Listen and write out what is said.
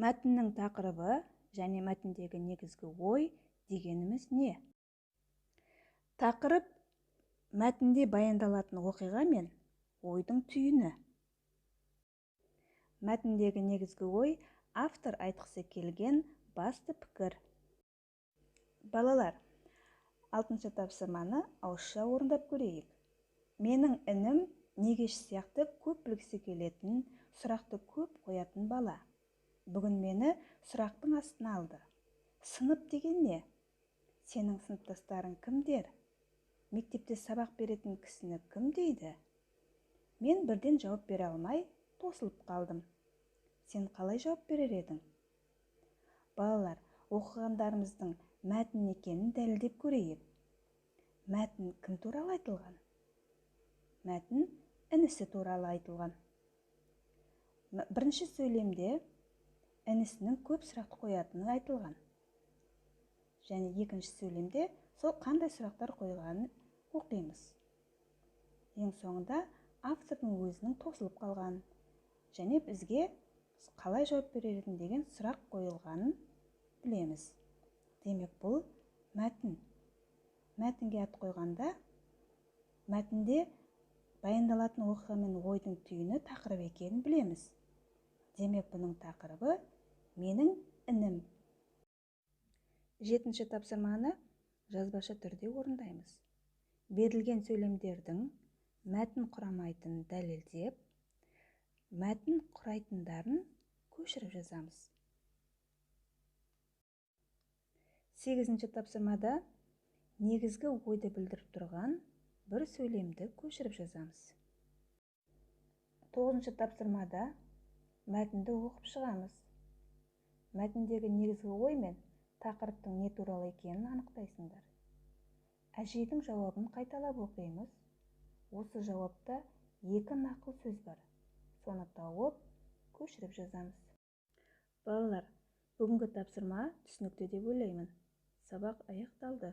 Мәтіннің тақырыбы және мәтіндегі негізгі ой дегеніміз не? Тақырып мәтінде баяндалатын оқиға мен ойдың түйіні. Мәтіндегі негізгі ой автор айтқысы келген басты пікір. Балалар, 6-шы тапсырманы ауызша орындап көрейік. Менің інім Негеш сияқты көп білгісі келетін, сұрақты көп қоятын бала. Бүгін мені сұрақтың астына алды. Сынып деген не? Сенің сыныптастарың кімдер? Мектепте сабақ беретін кісіні кім дейді? Мен бірден жауап бере алмай, тосылып қалдым. Сен қалай жауап берер едің? Балалар, оқығандарымыздың мәтін екенін дәлелдеп көрейік. Мәтін кім туралы айтылған? Мәтін інісі туралы айтылған. Бірінші сөйлемде інісінің көп сұрақ қоятыны айтылған. Және екінші сөйлемде сол қандай сұрақтар қойғанын оқимыз. Ең соңында автордың өзінің тосылып қалған және бізге қалай жауап берер едің деген сұрақ қойылғанын білеміз. Демек, бұл мәтін. Мәтінге ат қойғанда, мәтінде баяндалатын оқиға мен ойдың түйіні тақырып екенін білеміз. Демек, бұның тақырыбы менің інім. 7-ші тапсырманы жазбаша түрде орындаймыз. Берілген сөйлемдердің мәтін құрамайтынын дәлелдеп, мәтін құрайтындарын көшіріп жазамыз. 8-ші тапсырмада негізгі ойды білдіріп тұрған бір сөйлемді көшіріп жазамыз. 9-ші тапсырмада мәтінді оқып шығамыз. Мәтіндегі негізгі ой мен тақырыптың не туралы екенін анықтайсыңдар. Әжейдің жауабын қайталап оқимыз. Осы жауапта 2 нақыл сөз бар. Соны тауып, көшіріп жазамыз. Балалар, бүгінгі тапсырма түсінікті деп ойлаймын. Сабақ аяқталды.